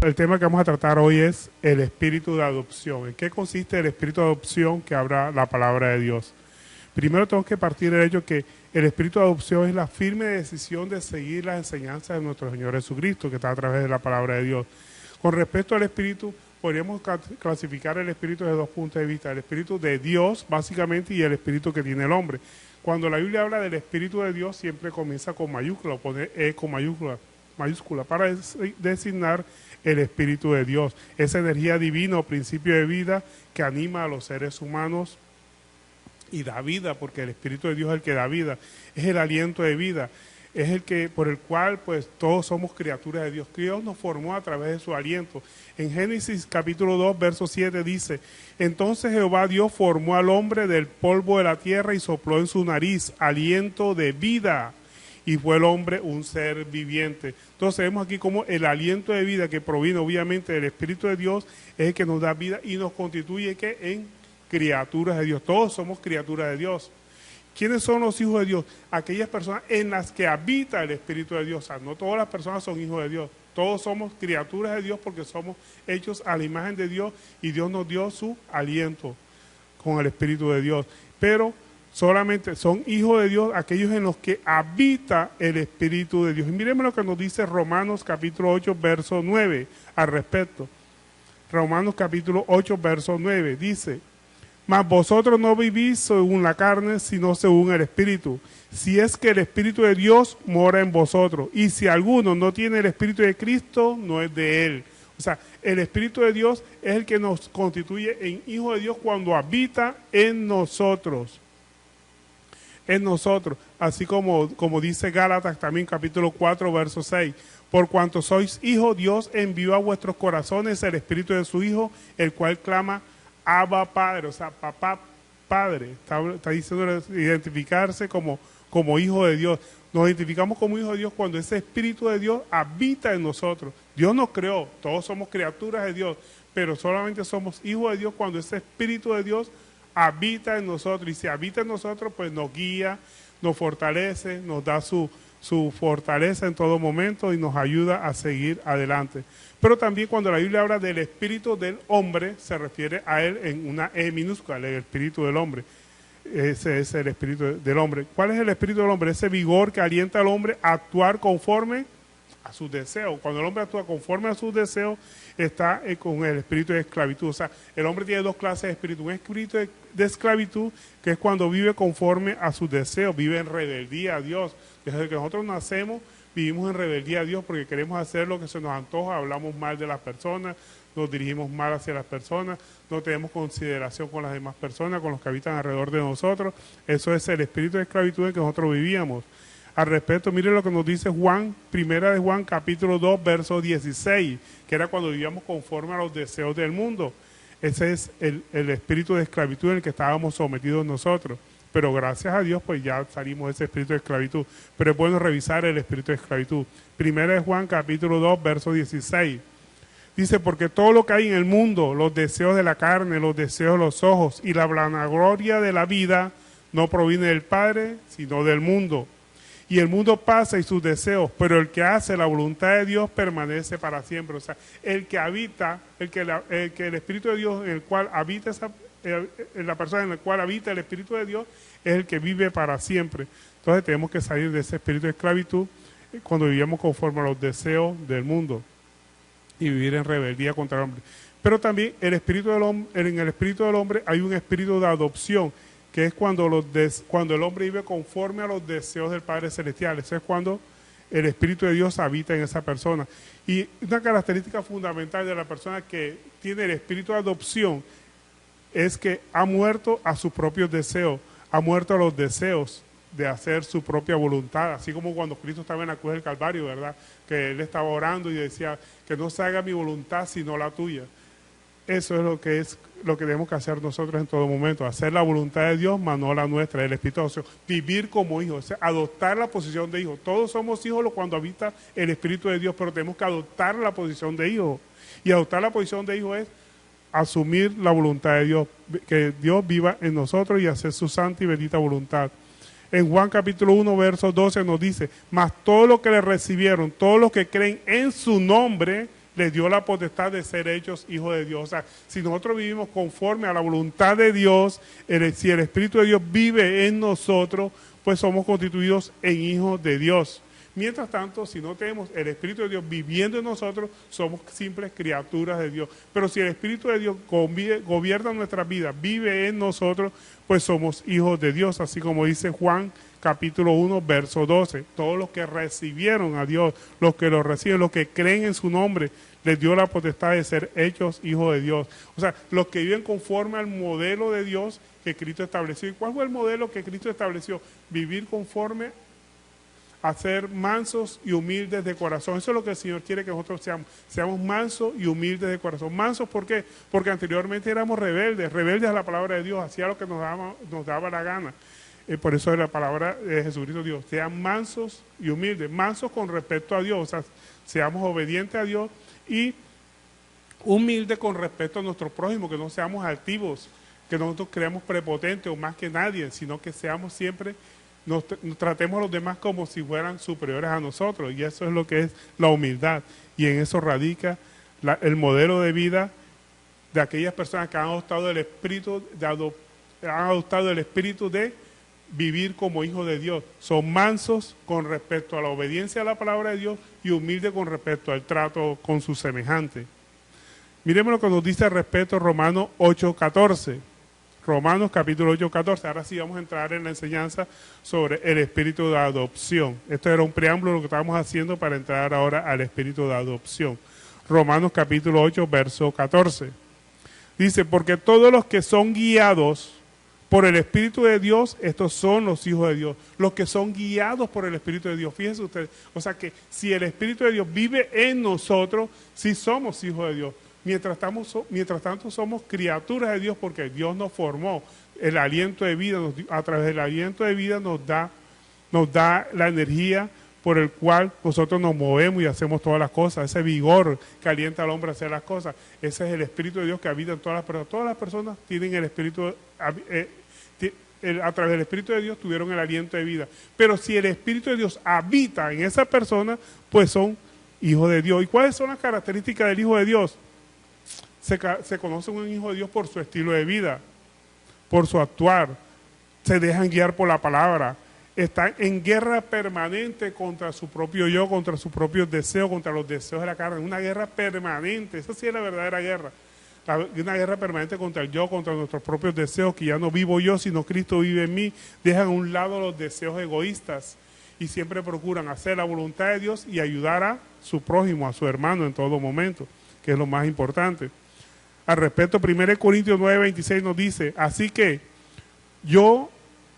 El tema que vamos a tratar hoy es el espíritu de adopción. ¿En qué consiste el espíritu de adopción que habla la palabra de Dios? Primero tenemos que partir del hecho que el espíritu de adopción es la firme decisión de seguir las enseñanzas de nuestro Señor Jesucristo, que está a través de la palabra de Dios. Con respecto al espíritu, podríamos clasificar el espíritu de dos puntos de vista: el espíritu de Dios, básicamente, y el espíritu que tiene el hombre. Cuando la Biblia habla del espíritu de Dios, siempre comienza con mayúscula, o pone E con mayúscula para designar el espíritu de Dios, esa energía divina o principio de vida que anima a los seres humanos y da vida, porque el espíritu de Dios es el que da vida, es el aliento de vida, es el que por el cual pues todos somos criaturas de Dios. Dios nos formó a través de su aliento. En Génesis capítulo 2 verso 7 dice: entonces Jehová Dios formó al hombre del polvo de la tierra y sopló en su nariz aliento de vida, y fue el hombre un ser viviente. Entonces vemos aquí como el aliento de vida que proviene obviamente del Espíritu de Dios es el que nos da vida y nos constituye que en criaturas de Dios. Todos somos criaturas de Dios. ¿Quiénes son los hijos de Dios? Aquellas personas en las que habita el Espíritu de Dios. O sea, no todas las personas son hijos de Dios. Todos somos criaturas de Dios porque somos hechos a la imagen de Dios y Dios nos dio su aliento con el Espíritu de Dios. Pero solamente son hijos de Dios aquellos en los que habita el Espíritu de Dios. Y miremos lo que nos dice Romanos capítulo 8, verso 9 al respecto. Romanos capítulo 8, verso 9 dice: mas vosotros no vivís según la carne, sino según el Espíritu, si es que el Espíritu de Dios mora en vosotros. Y si alguno no tiene el Espíritu de Cristo, no es de él. O sea, el Espíritu de Dios es el que nos constituye en hijos de Dios cuando habita en nosotros. En nosotros, así como dice Gálatas también capítulo 4 verso 6: por cuanto sois hijos, Dios envió a vuestros corazones el Espíritu de su Hijo, el cual clama Abba Padre. O sea, papá Padre, está diciendo identificarse como hijo de Dios. Nos identificamos como hijos de Dios cuando ese Espíritu de Dios habita en nosotros. Dios nos creó, todos somos criaturas de Dios, pero solamente somos hijos de Dios cuando ese Espíritu de Dios habita en nosotros. Y si habita en nosotros, pues nos guía, nos fortalece, nos da su fortaleza en todo momento y nos ayuda a seguir adelante. Pero también cuando la Biblia habla del espíritu del hombre, se refiere a él en una E minúscula, el espíritu del hombre. Ese es el espíritu del hombre. ¿Cuál es el espíritu del hombre? Ese vigor que alienta al hombre a actuar conforme a sus deseos. Cuando el hombre actúa conforme a sus deseos, está con el espíritu de esclavitud. O sea, el hombre tiene dos clases de espíritu. Un espíritu de esclavitud, que es cuando vive conforme a sus deseos, vive en rebeldía a Dios. Desde que nosotros nacemos, vivimos en rebeldía a Dios porque queremos hacer lo que se nos antoja, hablamos mal de las personas, nos dirigimos mal hacia las personas, no tenemos consideración con las demás personas, con los que habitan alrededor de nosotros. Eso es el espíritu de esclavitud en que nosotros vivíamos. Al respecto, mire lo que nos dice Juan, primera de Juan, capítulo 2, verso 16, que era cuando vivíamos conforme a los deseos del mundo. Ese es el espíritu de esclavitud en el que estábamos sometidos nosotros. Pero gracias a Dios, pues ya salimos de ese espíritu de esclavitud. Pero es bueno revisar el espíritu de esclavitud. Primera de Juan, capítulo 2, verso 16. Dice: porque todo lo que hay en el mundo, los deseos de la carne, los deseos de los ojos y la vanagloria de la vida, no proviene del Padre, sino del mundo. Y el mundo pasa y sus deseos, pero el que hace la voluntad de Dios permanece para siempre. O sea, el que habita, el Espíritu de Dios en el cual habita la persona en la cual habita el Espíritu de Dios es el que vive para siempre. Entonces tenemos que salir de ese espíritu de esclavitud cuando vivíamos conforme a los deseos del mundo y vivir en rebeldía contra el hombre. Pero también en el espíritu del hombre hay un espíritu de adopción, que es cuando el hombre vive conforme a los deseos del Padre Celestial. Eso es cuando el Espíritu de Dios habita en esa persona. Y una característica fundamental de la persona que tiene el espíritu de adopción es que ha muerto a sus propios deseos, ha muerto a los deseos de hacer su propia voluntad, así como cuando Cristo estaba en la cruz del Calvario, ¿verdad? Que Él estaba orando y decía: que no se haga mi voluntad sino la tuya. Eso es lo que tenemos que hacer nosotros en todo momento, hacer la voluntad de Dios, mas no la nuestra, el Espíritu de Dios, vivir como hijos, o sea, adoptar la posición de hijo. Todos somos hijos cuando habita el Espíritu de Dios, pero tenemos que adoptar la posición de hijo. Y adoptar la posición de hijo es asumir la voluntad de Dios, que Dios viva en nosotros y hacer su santa y bendita voluntad. En Juan capítulo 1, verso 12 nos dice: mas todos los que le recibieron, todos los que creen en su nombre, les dio la potestad de ser hechos hijos de Dios. O sea, si nosotros vivimos conforme a la voluntad de Dios, si el Espíritu de Dios vive en nosotros, pues somos constituidos en hijos de Dios. Mientras tanto, si no tenemos el Espíritu de Dios viviendo en nosotros, somos simples criaturas de Dios. Pero si el Espíritu de Dios gobierna nuestra vida, vive en nosotros, pues somos hijos de Dios. Así como dice Juan capítulo 1, verso 12. Todos los que recibieron a Dios, los que lo reciben, los que creen en su nombre, les dio la potestad de ser hechos hijos de Dios. O sea, los que viven conforme al modelo de Dios que Cristo estableció. ¿Y cuál fue el modelo que Cristo estableció? Vivir conforme a ser mansos y humildes de corazón. Eso es lo que el Señor quiere que nosotros seamos. Seamos mansos y humildes de corazón. Mansos, ¿por qué? Porque anteriormente éramos rebeldes a la palabra de Dios, hacía lo que nos daba la gana. Por eso la palabra de Jesucristo Dios. Sean mansos y humildes. Mansos con respecto a Dios. O sea, seamos obedientes a Dios y humildes con respecto a nuestro prójimo, que no seamos altivos, que nosotros creamos prepotentes o más que nadie, sino que seamos siempre... Nos tratemos a los demás como si fueran superiores a nosotros, y eso es lo que es la humildad, y en eso radica el modelo de vida de aquellas personas que han adoptado el espíritu de vivir como hijos de Dios. Son mansos con respecto a la obediencia a la palabra de Dios y humildes con respecto al trato con sus semejantes. Miremos lo que nos dice al respecto Romanos 8:14. Romanos capítulo 8, 14. Ahora sí vamos a entrar en la enseñanza sobre el espíritu de adopción. Esto era un preámbulo de lo que estábamos haciendo para entrar ahora al espíritu de adopción. Romanos capítulo 8, verso 14. Dice, porque todos los que son guiados por el Espíritu de Dios, estos son los hijos de Dios. Los que son guiados por el Espíritu de Dios. Fíjense ustedes, o sea que si el Espíritu de Dios vive en nosotros, sí somos hijos de Dios. Mientras tanto somos criaturas de Dios porque Dios nos formó. El aliento de vida, a través del aliento de vida nos da la energía por el cual nosotros nos movemos y hacemos todas las cosas. Ese vigor que alienta al hombre a hacer las cosas. Ese es el Espíritu de Dios que habita en todas las personas. Todas las personas tienen el Espíritu, a través del Espíritu de Dios tuvieron el aliento de vida. Pero si el Espíritu de Dios habita en esa persona, pues son hijos de Dios. ¿Y cuáles son las características del hijo de Dios? Se conoce un hijo de Dios por su estilo de vida, por su actuar, se dejan guiar por la palabra, están en guerra permanente contra su propio yo, contra sus propios deseos, contra los deseos de la carne, una guerra permanente, esa sí es la verdadera guerra, una guerra permanente contra el yo, contra nuestros propios deseos, que ya no vivo yo, sino Cristo vive en mí, dejan a un lado los deseos egoístas y siempre procuran hacer la voluntad de Dios y ayudar a su prójimo, a su hermano en todo momento, que es lo más importante. Al respecto, 1 Corintios 9:26 nos dice, así que yo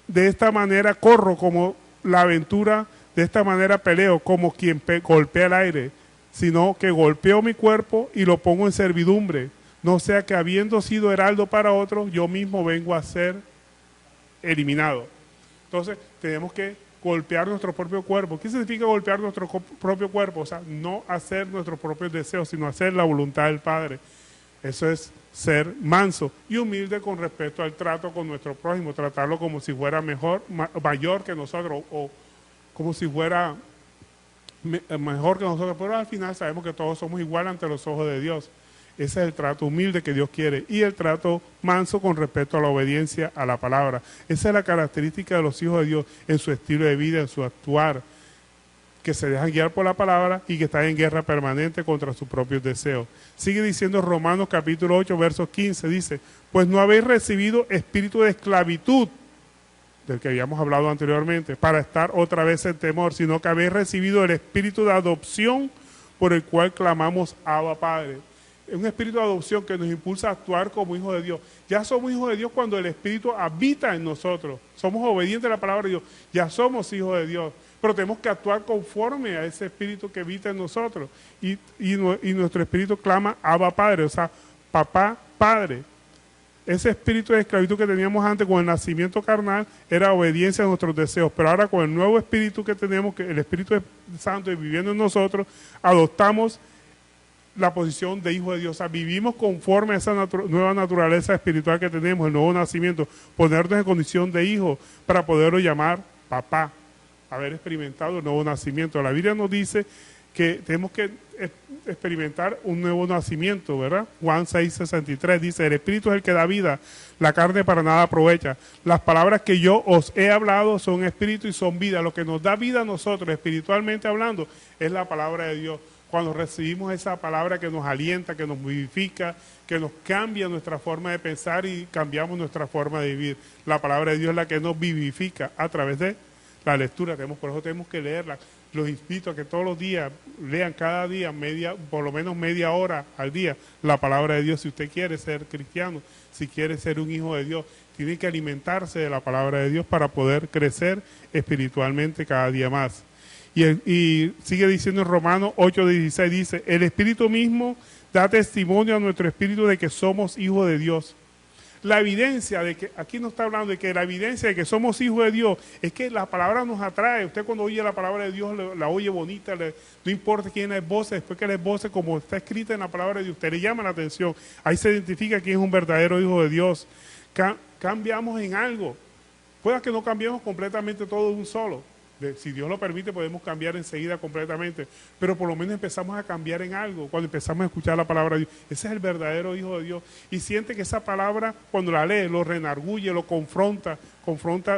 de esta manera corro como la aventura, de esta manera peleo como quien golpea el aire, sino que golpeo mi cuerpo y lo pongo en servidumbre, no sea que habiendo sido heraldo para otros, yo mismo vengo a ser eliminado. Entonces, tenemos que golpear nuestro propio cuerpo. ¿Qué significa golpear nuestro propio cuerpo? O sea, no hacer nuestros propios deseos, sino hacer la voluntad del Padre. Eso es ser manso y humilde con respecto al trato con nuestro prójimo, tratarlo como si fuera mayor que nosotros o como si fuera mejor que nosotros, pero al final sabemos que todos somos iguales ante los ojos de Dios. Ese es el trato humilde que Dios quiere y el trato manso con respecto a la obediencia a la palabra. Esa es la característica de los hijos de Dios en su estilo de vida, en su actuar, que se dejan guiar por la palabra y que están en guerra permanente contra sus propios deseos. Sigue diciendo Romanos capítulo 8, verso 15, dice, pues no habéis recibido espíritu de esclavitud, del que habíamos hablado anteriormente, para estar otra vez en temor, sino que habéis recibido el espíritu de adopción por el cual clamamos Abba Padre. Es un espíritu de adopción que nos impulsa a actuar como hijos de Dios. Ya somos hijos de Dios cuando el Espíritu habita en nosotros. Somos obedientes a la palabra de Dios. Ya somos hijos de Dios. Pero tenemos que actuar conforme a ese Espíritu que habita en nosotros. Y nuestro Espíritu clama Abba Padre, o sea, Papá Padre. Ese espíritu de esclavitud que teníamos antes con el nacimiento carnal era obediencia a nuestros deseos. Pero ahora con el nuevo Espíritu que tenemos, que el Espíritu Santo viviendo en nosotros, adoptamos la posición de hijo de Dios. O sea, vivimos conforme a esa nueva naturaleza espiritual que tenemos, el nuevo nacimiento, ponernos en condición de hijo para poderlo llamar papá, haber experimentado el nuevo nacimiento. La Biblia nos dice que tenemos que experimentar un nuevo nacimiento, ¿verdad? Juan 6:63 dice, el Espíritu es el que da vida, la carne para nada aprovecha. Las palabras que yo os he hablado son espíritu y son vida. Lo que nos da vida a nosotros, espiritualmente hablando, es la palabra de Dios. Cuando recibimos esa palabra que nos alienta, que nos vivifica, que nos cambia nuestra forma de pensar y cambiamos nuestra forma de vivir. La palabra de Dios es la que nos vivifica a través de la lectura. Por eso tenemos que leerla. Los invito a que todos los días lean cada día por lo menos media hora al día la palabra de Dios. Si usted quiere ser cristiano, si quiere ser un hijo de Dios, tiene que alimentarse de la palabra de Dios para poder crecer espiritualmente cada día más. Y sigue diciendo en Romanos 8:16, dice, el Espíritu mismo da testimonio a nuestro espíritu de que somos hijos de Dios. La evidencia de que, aquí nos está hablando de que la evidencia de que somos hijos de Dios es que la palabra nos atrae. Usted cuando oye la palabra de Dios la oye bonita, no importa quién es voce, después que la voce como está escrita en la palabra de Dios, usted le llama la atención. Ahí se identifica quién es un verdadero hijo de Dios. Cambiamos en algo. Puede que no cambiemos completamente todo de un solo. Si Dios lo permite, podemos cambiar enseguida completamente, pero por lo menos empezamos a cambiar en algo cuando empezamos a escuchar la palabra de Dios. Ese es el verdadero hijo de Dios y siente que esa palabra, cuando la lee, lo renarguye, lo confronta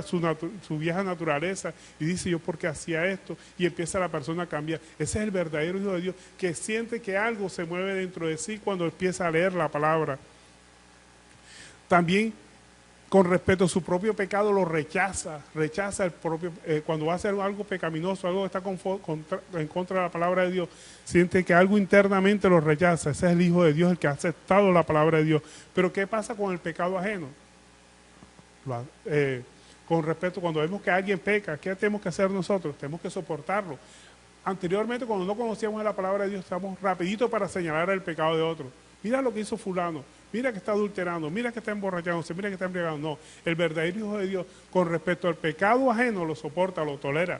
su vieja naturaleza y dice, yo por qué hacía esto, y empieza la persona a cambiar. Ese es el verdadero hijo de Dios, que siente que algo se mueve dentro de sí cuando empieza a leer la palabra. También con respecto a su propio pecado lo rechaza el propio, cuando va a hacer algo pecaminoso, algo que está en contra de la palabra de Dios, siente que algo internamente lo rechaza. Ese es el Hijo de Dios, el que ha aceptado la palabra de Dios. Pero ¿qué pasa con el pecado ajeno? Con respecto, cuando vemos que alguien peca, ¿qué tenemos que hacer nosotros? Tenemos que soportarlo. Anteriormente, cuando no conocíamos la palabra de Dios, estábamos rapidito para señalar el pecado de otro. Mira lo que hizo fulano, mira que está adulterando, mira que está emborrachándose, mira que está embriagado. No, el verdadero hijo de Dios, con respecto al pecado ajeno, lo soporta, lo tolera,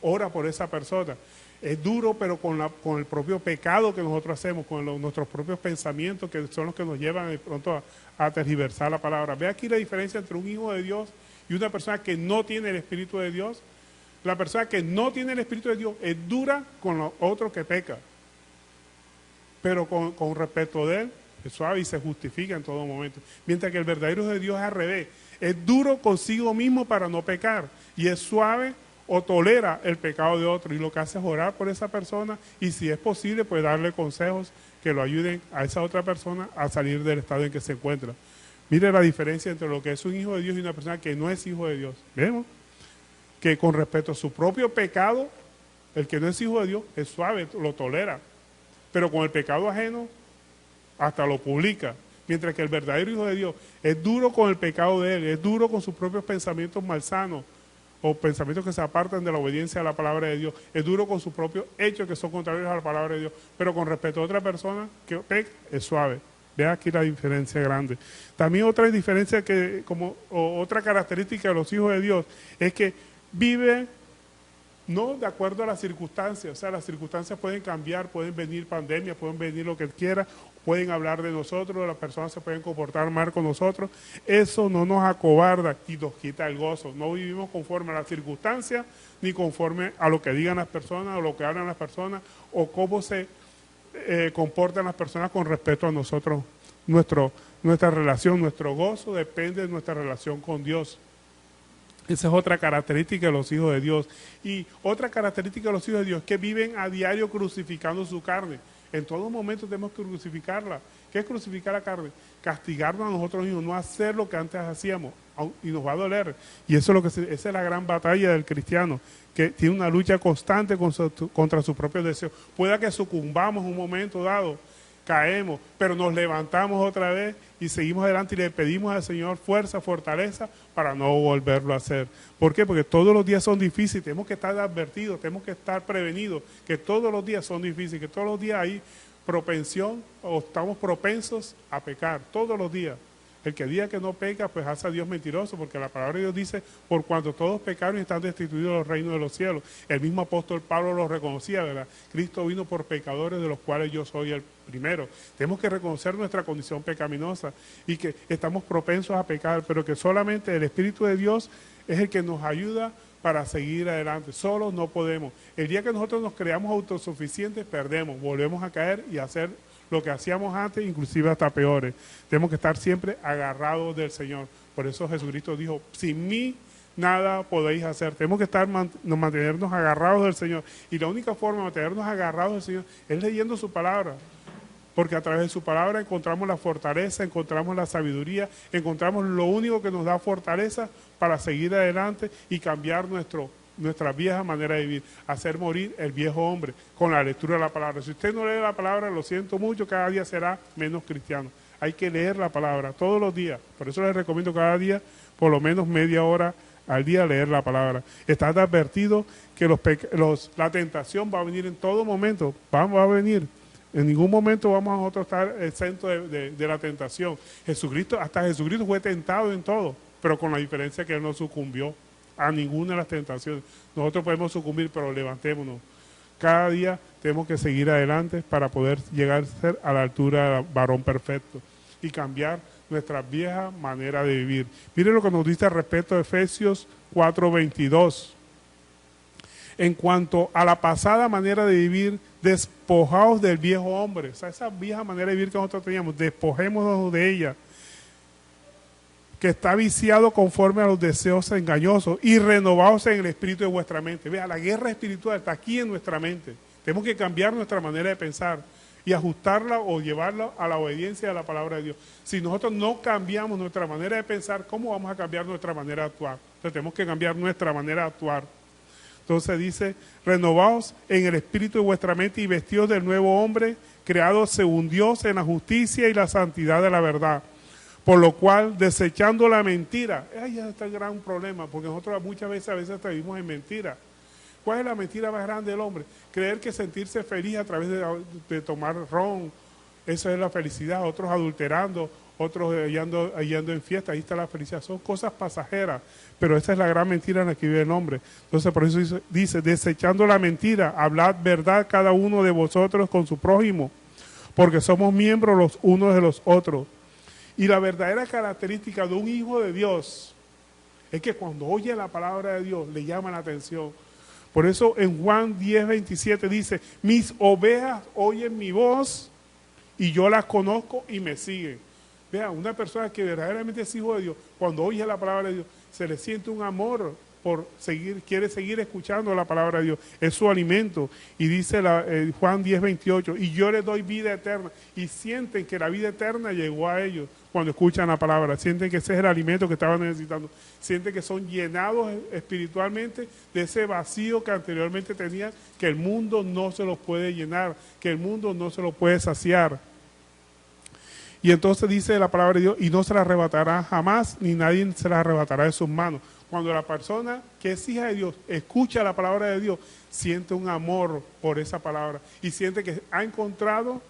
ora por esa persona. Es duro, pero con el propio pecado que nosotros hacemos, con nuestros propios pensamientos, que son los que nos llevan de pronto a tergiversar la palabra. Ve aquí la diferencia entre un hijo de Dios y una persona que no tiene el Espíritu de Dios. La persona que no tiene el Espíritu de Dios es dura con los otros que peca, pero con respecto de él es suave y se justifica en todo momento. Mientras que el verdadero hijo de Dios es al revés, es duro consigo mismo para no pecar y es suave o tolera el pecado de otro, y lo que hace es orar por esa persona y si es posible pues darle consejos que lo ayuden a esa otra persona a salir del estado en que se encuentra. Mire la diferencia entre lo que es un hijo de Dios y una persona que no es hijo de Dios. Vemos que con respecto a su propio pecado, el que no es hijo de Dios es suave, lo tolera, pero con el pecado ajeno hasta lo publica. Mientras que el verdadero hijo de Dios es duro con el pecado de él, es duro con sus propios pensamientos malsanos o pensamientos que se apartan de la obediencia a la palabra de Dios, es duro con sus propios hechos que son contrarios a la palabra de Dios, pero con respecto a otra persona que peca es suave. Vea aquí la diferencia grande. También otra diferencia otra característica de los hijos de Dios es que vive no de acuerdo a las circunstancias. O sea, las circunstancias pueden cambiar, pueden venir pandemias, pueden venir lo que quiera, pueden hablar de nosotros, las personas se pueden comportar mal con nosotros. Eso no nos acobarda y nos quita el gozo. No vivimos conforme a las circunstancias, ni conforme a lo que digan las personas, o lo que hablan las personas, o cómo se comportan las personas con respecto a nosotros. Nuestra relación, nuestro gozo depende de nuestra relación con Dios. Esa es otra característica de los hijos de Dios. Y otra característica de los hijos de Dios es que viven a diario crucificando su carne. En todo momento tenemos que crucificarla. ¿Qué es crucificar la carne? Castigarnos a nosotros mismos, no hacer lo que antes hacíamos. Y nos va a doler. Y eso es esa es la gran batalla del cristiano, que tiene una lucha constante contra sus propios deseos. Pueda que sucumbamos en un momento dado, caemos, pero nos levantamos otra vez y seguimos adelante y le pedimos al Señor fuerza, fortaleza para no volverlo a hacer. ¿Por qué? Porque todos los días son difíciles, tenemos que estar advertidos, tenemos que estar prevenidos, que todos los días son difíciles, que todos los días hay propensión o estamos propensos a pecar, todos los días. El que diga que no peca, pues hace a Dios mentiroso, porque la palabra de Dios dice, por cuanto todos pecaron y están destituidos de los reinos de los cielos. El mismo apóstol Pablo lo reconocía, ¿verdad? Cristo vino por pecadores, de los cuales yo soy el primero. Tenemos que reconocer nuestra condición pecaminosa y que estamos propensos a pecar, pero que solamente el Espíritu de Dios es el que nos ayuda para seguir adelante. Solos no podemos. El día que nosotros nos creamos autosuficientes, perdemos, volvemos a caer y a hacer lo que hacíamos antes, inclusive hasta peores. Tenemos que estar siempre agarrados del Señor. Por eso Jesucristo dijo, sin mí nada podéis hacer. Tenemos que mantenernos agarrados del Señor. Y la única forma de mantenernos agarrados del Señor es leyendo su palabra. Porque a través de su palabra encontramos la fortaleza, encontramos la sabiduría, encontramos lo único que nos da fortaleza para seguir adelante y cambiar nuestra vieja manera de vivir, hacer morir el viejo hombre con la lectura de la palabra. Si usted no lee la palabra, lo siento mucho, cada día será menos cristiano. Hay que leer la palabra todos los días. Por eso les recomiendo cada día, por lo menos media hora al día, leer la palabra. Está advertido que la tentación va a venir en todo momento, va a venir. En ningún momento vamos a nosotros estar exentos de la tentación. Hasta Jesucristo fue tentado en todo, pero con la diferencia que Él no sucumbió a ninguna de las tentaciones. Nosotros podemos sucumbir, pero levantémonos. Cada día tenemos que seguir adelante para poder llegar a ser a la altura del varón perfecto y cambiar nuestra vieja manera de vivir. Miren lo que nos dice al respecto de Efesios 4:22. En cuanto a la pasada manera de vivir, despojaos del viejo hombre. O sea, esa vieja manera de vivir que nosotros teníamos, despojémonos de ella, que está viciado conforme a los deseos engañosos, y renovaos en el espíritu de vuestra mente. Vea, la guerra espiritual está aquí en nuestra mente. Tenemos que cambiar nuestra manera de pensar y ajustarla o llevarla a la obediencia de la palabra de Dios. Si nosotros no cambiamos nuestra manera de pensar, ¿cómo vamos a cambiar nuestra manera de actuar? Entonces tenemos que cambiar nuestra manera de actuar. Entonces dice, renovaos en el espíritu de vuestra mente y vestidos del nuevo hombre, creado según Dios en la justicia y la santidad de la verdad. Por lo cual, desechando la mentira, ahí está el gran problema, porque nosotros muchas veces vivimos en mentira. ¿Cuál es la mentira más grande del hombre? Creer que sentirse feliz a través de tomar ron, eso es la felicidad. Otros adulterando, otros yendo en fiesta, ahí está la felicidad. Son cosas pasajeras, pero esa es la gran mentira en la que vive el hombre. Entonces por eso dice, desechando la mentira, hablad verdad cada uno de vosotros con su prójimo, porque somos miembros los unos de los otros. Y la verdadera característica de un hijo de Dios es que cuando oye la palabra de Dios le llama la atención. Por eso en Juan 10:27 dice, mis ovejas oyen mi voz y yo las conozco y me siguen. Vean, una persona que verdaderamente es hijo de Dios, cuando oye la palabra de Dios, se le siente un amor por quiere seguir escuchando la palabra de Dios, es su alimento. Y dice Juan 10:28, y yo les doy vida eterna, y sienten que la vida eterna llegó a ellos cuando escuchan la palabra, sienten que ese es el alimento que estaban necesitando, sienten que son llenados espiritualmente de ese vacío que anteriormente tenían, que el mundo no se los puede llenar, que el mundo no se los puede saciar. Y entonces dice la palabra de Dios, y no se la arrebatará jamás, ni nadie se la arrebatará de sus manos. Cuando la persona que es hija de Dios escucha la palabra de Dios, siente un amor por esa palabra y siente que ha encontrado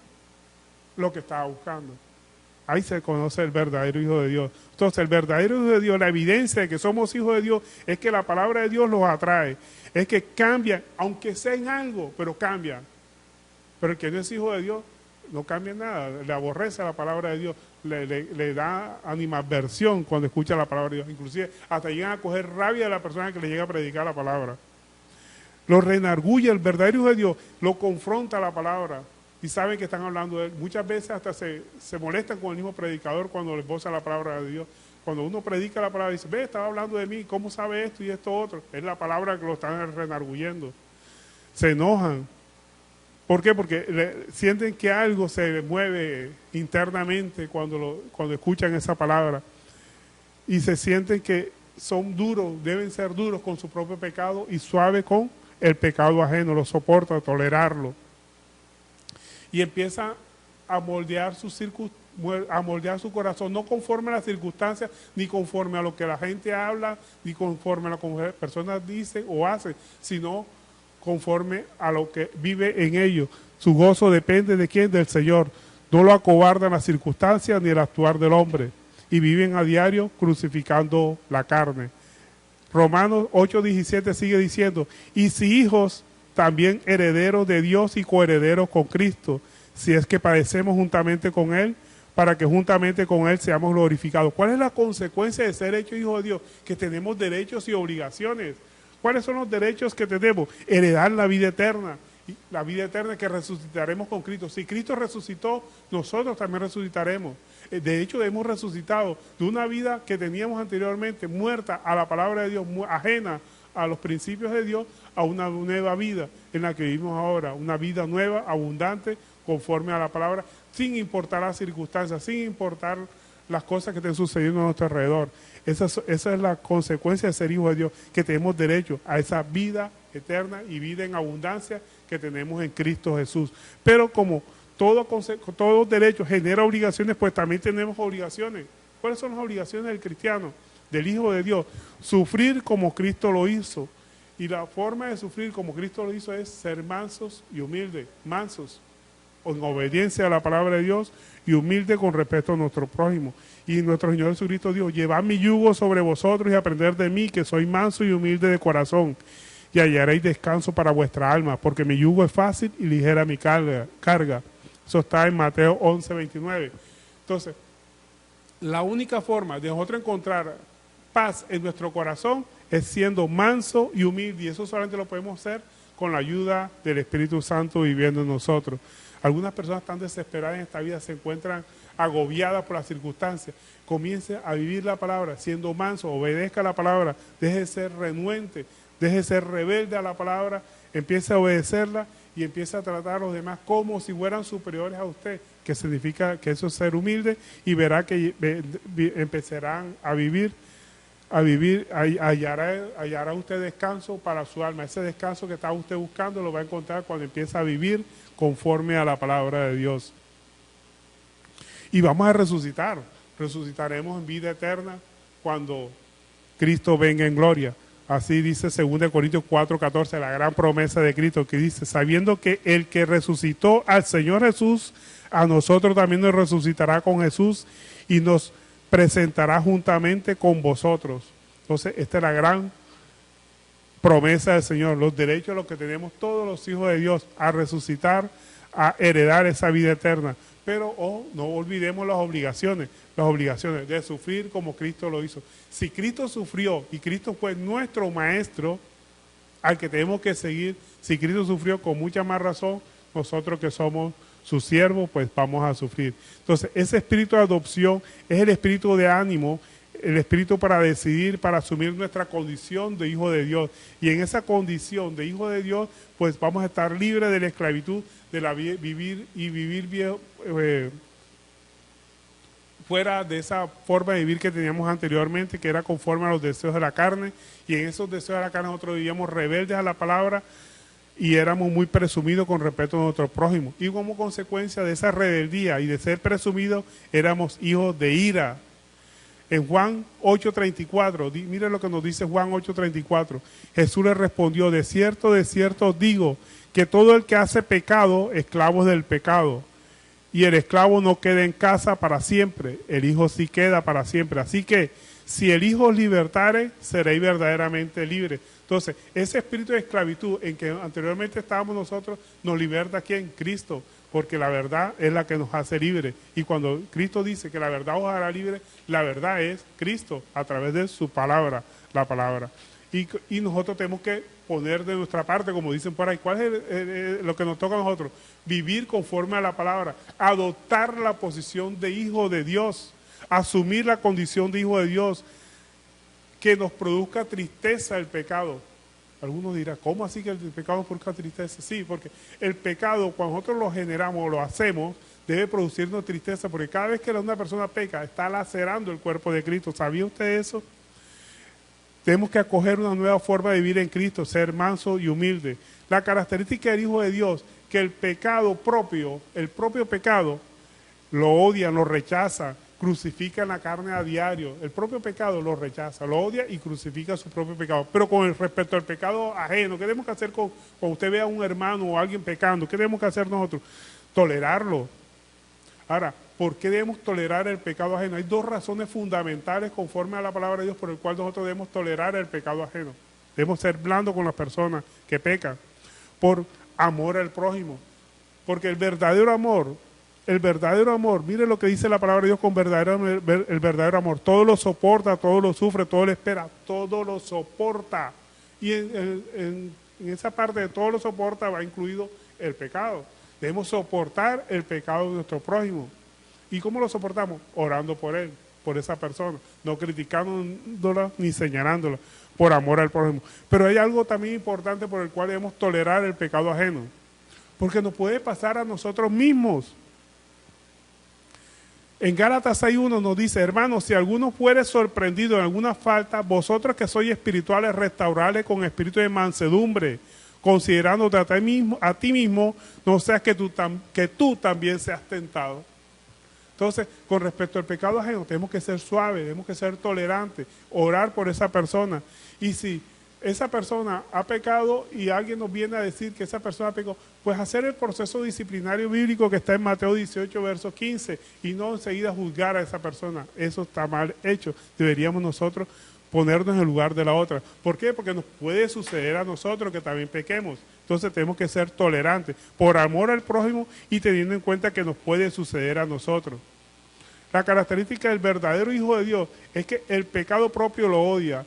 lo que estaba buscando. Ahí se conoce el verdadero hijo de Dios. Entonces el verdadero hijo de Dios, la evidencia de que somos hijos de Dios, es que la palabra de Dios los atrae. Es que cambian, aunque sea en algo, pero cambian. Pero el que no es hijo de Dios no cambia nada, le aborrece la palabra de Dios, le da animadversión cuando escucha la palabra de Dios, inclusive hasta llegan a coger rabia de la persona que le llega a predicar la palabra. Lo renarguye, el verdadero hijo de Dios lo confronta a la palabra y saben que están hablando de él. Muchas veces hasta se molestan con el mismo predicador cuando les voza la palabra de Dios. Cuando uno predica la palabra dice, ve, estaba hablando de mí, ¿cómo sabe esto y esto otro? Es la palabra que lo están renarguyendo. Se enojan. ¿Por qué? Porque sienten que algo se mueve internamente cuando escuchan esa palabra y se sienten que son duros, deben ser duros con su propio pecado y suaves con el pecado ajeno, lo soportan, tolerarlo. Y empieza a moldear su corazón, no conforme a las circunstancias, ni conforme a lo que la gente habla, ni conforme a lo que las personas dicen o hacen, sino conforme a lo que vive en ellos. Su gozo depende de quién, del Señor. No lo acobardan las circunstancias ni el actuar del hombre. Y viven a diario crucificando la carne. Romanos 8:17 sigue diciendo, y si hijos, también herederos de Dios y coherederos con Cristo, si es que padecemos juntamente con Él, para que juntamente con Él seamos glorificados. ¿Cuál es la consecuencia de ser hecho hijo de Dios? Que tenemos derechos y obligaciones. ¿Cuáles son los derechos que tenemos? Heredar la vida eterna. Y la vida eterna que resucitaremos con Cristo. Si Cristo resucitó, nosotros también resucitaremos. De hecho, hemos resucitado de una vida que teníamos anteriormente, muerta a la palabra de Dios, ajena a los principios de Dios, a una nueva vida en la que vivimos ahora. Una vida nueva, abundante, conforme a la palabra, sin importar las circunstancias, sin importar las cosas que estén sucediendo a nuestro alrededor. Esa es la consecuencia de ser hijo de Dios, que tenemos derecho a esa vida eterna y vida en abundancia que tenemos en Cristo Jesús. Pero como todo derecho genera obligaciones, pues también tenemos obligaciones. ¿Cuáles son las obligaciones del cristiano, del hijo de Dios? Sufrir como Cristo lo hizo. Y la forma de sufrir como Cristo lo hizo es ser mansos y humildes, mansos, en obediencia a la palabra de Dios y humilde con respecto a nuestro prójimo. Y nuestro Señor Jesucristo dijo, llevad mi yugo sobre vosotros y aprended de mí, que soy manso y humilde de corazón, y hallaréis descanso para vuestra alma, porque mi yugo es fácil y ligera mi carga. Eso está en Mateo 11:29. Entonces, la única forma de nosotros encontrar paz en nuestro corazón es siendo manso y humilde, y eso solamente lo podemos hacer con la ayuda del Espíritu Santo viviendo en nosotros. Algunas personas están desesperadas en esta vida, se encuentran agobiadas por las circunstancias. Comience a vivir la palabra, siendo manso, obedezca la palabra, deje de ser renuente, deje de ser rebelde a la palabra, empiece a obedecerla y empiece a tratar a los demás como si fueran superiores a usted, que significa que eso es ser humilde, y verá que empezarán a vivir, hallará usted descanso para su alma. Ese descanso que está usted buscando lo va a encontrar cuando empieza a vivir conforme a la palabra de Dios. Y vamos a resucitaremos en vida eterna cuando Cristo venga en gloria. Así dice 2 Corintios 4:14, la gran promesa de Cristo, que dice, sabiendo que el que resucitó al Señor Jesús, a nosotros también nos resucitará con Jesús y nos presentará juntamente con vosotros. Entonces, esta es la gran promesa del Señor, los derechos los que tenemos todos los hijos de Dios, a resucitar, a heredar esa vida eterna. Pero no olvidemos las obligaciones de sufrir como Cristo lo hizo. Si Cristo sufrió y Cristo fue nuestro maestro al que tenemos que seguir, si Cristo sufrió, con mucha más razón, nosotros que somos sus siervos, pues vamos a sufrir. Entonces, ese espíritu de adopción es el espíritu de ánimo, el espíritu para decidir, para asumir nuestra condición de hijo de Dios. Y en esa condición de hijo de Dios, pues vamos a estar libres de la esclavitud, de la vivir fuera de esa forma de vivir que teníamos anteriormente, que era conforme a los deseos de la carne, y en esos deseos de la carne nosotros vivíamos rebeldes a la palabra y éramos muy presumidos con respecto a nuestro prójimo. Y como consecuencia de esa rebeldía y de ser presumidos, éramos hijos de ira. En Juan 8:34, mire lo que nos dice Juan 8:34. Jesús le respondió, de cierto os digo, que todo el que hace pecado, esclavo es del pecado. Y el esclavo no queda en casa para siempre, el Hijo sí queda para siempre. Así que, si el Hijo os libertare, seréis verdaderamente libres. Entonces, ese espíritu de esclavitud en que anteriormente estábamos nosotros, nos liberta ¿quién? Cristo, porque la verdad es la que nos hace libres. Y cuando Cristo dice que la verdad os hará libre, la verdad es Cristo, a través de su palabra, la palabra. Y nosotros tenemos que poner de nuestra parte, como dicen por ahí. ¿Cuál es lo que nos toca a nosotros? Vivir conforme a la palabra, adoptar la posición de hijo de Dios, asumir la condición de hijo de Dios, que nos produzca tristeza el pecado. Algunos dirán, ¿cómo así que el pecado nos produzca tristeza? Sí, porque el pecado, cuando nosotros lo generamos o lo hacemos, debe producirnos tristeza, porque cada vez que una persona peca, está lacerando el cuerpo de Cristo. ¿Sabía usted eso? Tenemos que acoger una nueva forma de vivir en Cristo, ser manso y humilde. La característica del Hijo de Dios, que el pecado propio, el propio pecado, lo odian, lo rechazan, crucifican la carne a diario. El propio pecado lo rechaza, lo odia y crucifica su propio pecado. Pero con respecto al pecado ajeno, ¿qué tenemos que hacer cuando usted ve a un hermano o a alguien pecando? ¿Qué tenemos que hacer nosotros? Tolerarlo. Ahora, ¿por qué debemos tolerar el pecado ajeno? Hay dos razones fundamentales conforme a la palabra de Dios por el cual nosotros debemos tolerar el pecado ajeno. Debemos ser blandos con las personas que pecan, por amor al prójimo. Porque el verdadero amor, mire lo que dice la palabra de Dios con el verdadero amor. Todo lo soporta, todo lo sufre, todo lo espera, todo lo soporta. Y en esa parte de todo lo soporta va incluido el pecado. Debemos soportar el pecado de nuestro prójimo. ¿Y cómo lo soportamos? Orando por él, por esa persona, no criticándola ni señalándola, por amor al prójimo. Pero hay algo también importante por el cual debemos tolerar el pecado ajeno, porque nos puede pasar a nosotros mismos. En Gálatas 6:1 nos dice: hermanos, si alguno fuere sorprendido en alguna falta, vosotros que sois espirituales, restaurarle con espíritu de mansedumbre, considerándote a ti mismo, no seas que tú también seas tentado. Entonces, con respecto al pecado ajeno, tenemos que ser suaves, tenemos que ser tolerantes, orar por esa persona. Y si esa persona ha pecado y alguien nos viene a decir que esa persona pecó, pues hacer el proceso disciplinario bíblico que está en Mateo 18, verso 15, y no enseguida juzgar a esa persona. Eso está mal hecho. Deberíamos nosotros ponernos en el lugar de la otra. ¿Por qué? Porque nos puede suceder a nosotros que también pequemos. Entonces tenemos que ser tolerantes por amor al prójimo y teniendo en cuenta que nos puede suceder a nosotros. La característica del verdadero hijo de Dios es que el pecado propio lo odia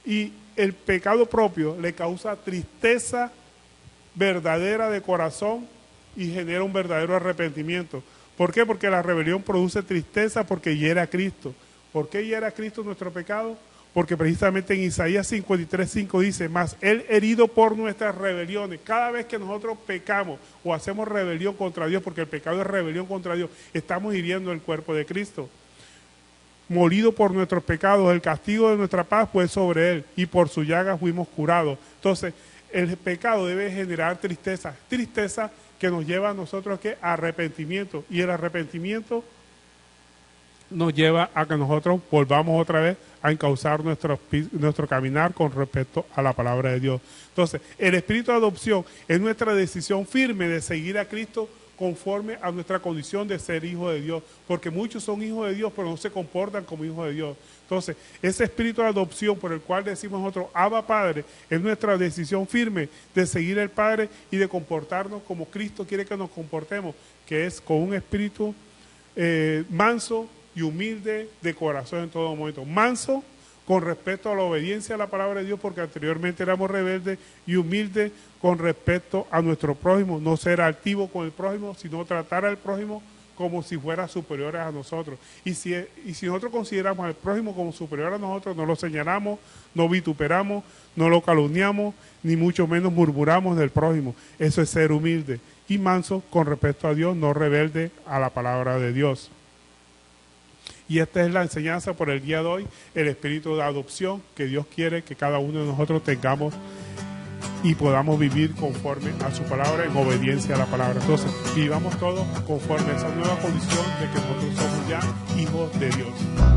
y el pecado propio le causa tristeza verdadera de corazón y genera un verdadero arrepentimiento. ¿Por qué? Porque la rebelión produce tristeza porque hiere a Cristo. ¿Por qué hiere a Cristo nuestro pecado? Porque precisamente en Isaías 53:5 dice: mas él herido por nuestras rebeliones. Cada vez que nosotros pecamos o hacemos rebelión contra Dios, porque el pecado es rebelión contra Dios, estamos hiriendo el cuerpo de Cristo. Molido por nuestros pecados, el castigo de nuestra paz fue sobre él, y por su llaga fuimos curados. Entonces, el pecado debe generar tristeza, tristeza que nos lleva a nosotros a arrepentimiento, y el arrepentimiento nos lleva a que nosotros volvamos otra vez a encauzar nuestro caminar con respecto a la palabra de Dios. Entonces, el espíritu de adopción es nuestra decisión firme de seguir a Cristo conforme a nuestra condición de ser hijo de Dios, porque muchos son hijos de Dios, pero no se comportan como hijos de Dios. Entonces, ese espíritu de adopción por el cual decimos nosotros, Abba Padre, es nuestra decisión firme de seguir al Padre y de comportarnos como Cristo quiere que nos comportemos, que es con un espíritu manso y humilde de corazón en todo momento. Manso con respecto a la obediencia a la palabra de Dios, porque anteriormente éramos rebeldes, y humildes con respecto a nuestro prójimo, no ser altivo con el prójimo, sino tratar al prójimo como si fuera superior a nosotros. Y si nosotros consideramos al prójimo como superior a nosotros, no lo señalamos, no vituperamos, no lo calumniamos, ni mucho menos murmuramos del prójimo. Eso es ser humilde y manso con respecto a Dios, no rebelde a la palabra de Dios. Y esta es la enseñanza por el día de hoy, el espíritu de adopción que Dios quiere que cada uno de nosotros tengamos y podamos vivir conforme a su palabra, en obediencia a la palabra. Entonces, vivamos todos conforme a esa nueva condición de que nosotros somos ya hijos de Dios.